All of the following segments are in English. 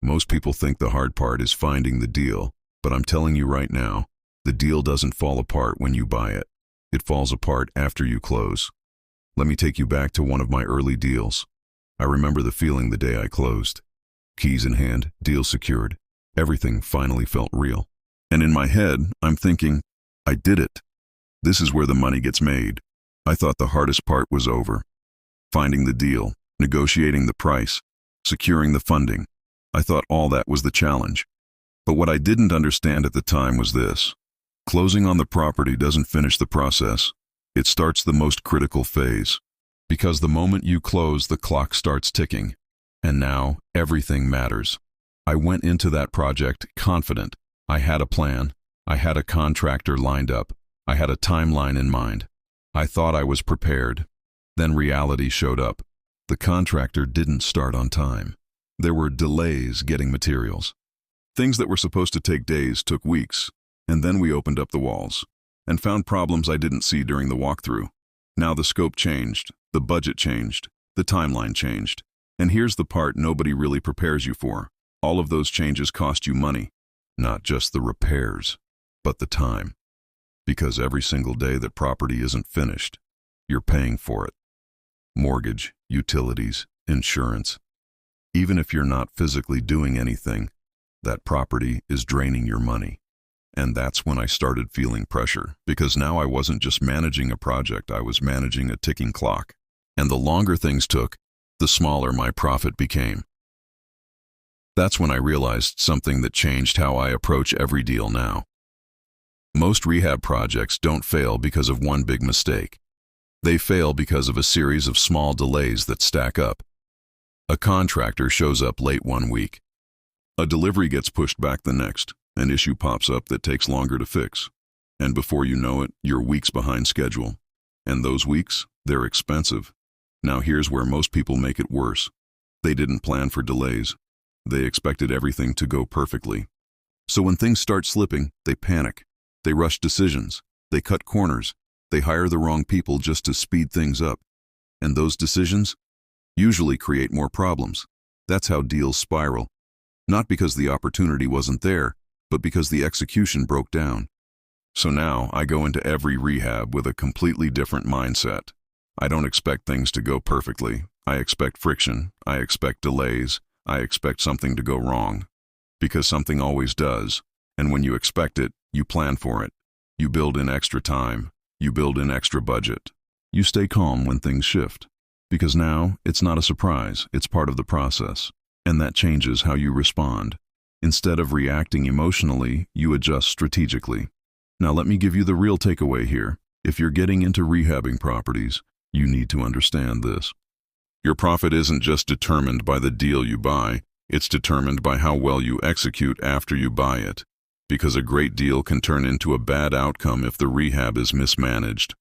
Most people think the hard part is finding the deal, but I'm telling you right now, the deal doesn't fall apart when you buy it. It falls apart after you close. Let me take you back to one of my early deals. I remember the feeling the day I closed. Keys in hand, deal secured. Everything finally felt real. And in my head, I'm thinking, I did it. This is where the money gets made. I thought the hardest part was over. Finding the deal, negotiating the price, securing the funding. I thought all that was the challenge. But what I didn't understand at the time was this. Closing on the property doesn't finish the process. It starts the most critical phase. Because the moment you close, the clock starts ticking. And now, everything matters. I went into that project confident. I had a plan. I had a contractor lined up. I had a timeline in mind. I thought I was prepared. Then reality showed up. The contractor didn't start on time. There were delays getting materials. Things that were supposed to take days took weeks. And then we opened up the walls and found problems I didn't see during the walkthrough. Now the scope changed, the budget changed, the timeline changed. And here's the part nobody really prepares you for. All of those changes cost you money. Not just the repairs, but the time. Because every single day that property isn't finished, you're paying for it. Mortgage, utilities, insurance. Even if you're not physically doing anything, that property is draining your money. And that's when I started feeling pressure, because now I wasn't just managing a project, I was managing a ticking clock. And the longer things took, the smaller my profit became. That's when I realized something that changed how I approach every deal now. Most rehab projects don't fail because of one big mistake. They fail because of a series of small delays that stack up. A contractor shows up late one week. A delivery gets pushed back the next. An issue pops up that takes longer to fix. And before you know it, you're weeks behind schedule. And those weeks, they're expensive. Now here's where most people make it worse. They didn't plan for delays. They expected everything to go perfectly. So when things start slipping, they panic. They rush decisions. They cut corners. They hire the wrong people just to speed things up. And those decisions usually create more problems. That's how deals spiral. Not because the opportunity wasn't there, but because the execution broke down. So now I go into every rehab with a completely different mindset. I don't expect things to go perfectly. I expect friction. I expect delays. I expect something to go wrong. Because something always does. And when you expect it, you plan for it. You build in extra time. You build in extra budget. You stay calm when things shift. Because now, it's not a surprise. It's part of the process. And that changes how you respond. Instead of reacting emotionally, you adjust strategically. Now let me give you the real takeaway here. If you're getting into rehabbing properties, you need to understand this. Your profit isn't just determined by the deal you buy, it's determined by how well you execute after you buy it. Because a great deal can turn into a bad outcome if the rehab is mismanaged.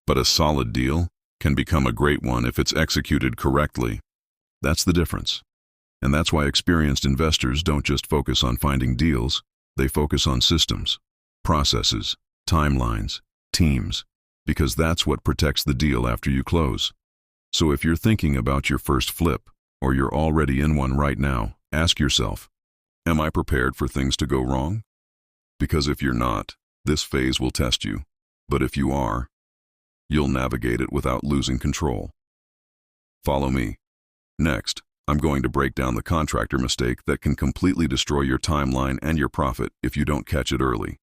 But a solid deal can become a great one if it's executed correctly. That's the difference. And that's why experienced investors don't just focus on finding deals, they focus on systems, processes, timelines, teams, because that's what protects the deal after you close. So if you're thinking about your first flip, or you're already in one right now, ask yourself, am I prepared for things to go wrong? Because if you're not, this phase will test you. But if you are, you'll navigate it without losing control. Follow me. Next, I'm going to break down the contractor mistake that can completely destroy your timeline and your profit if you don't catch it early.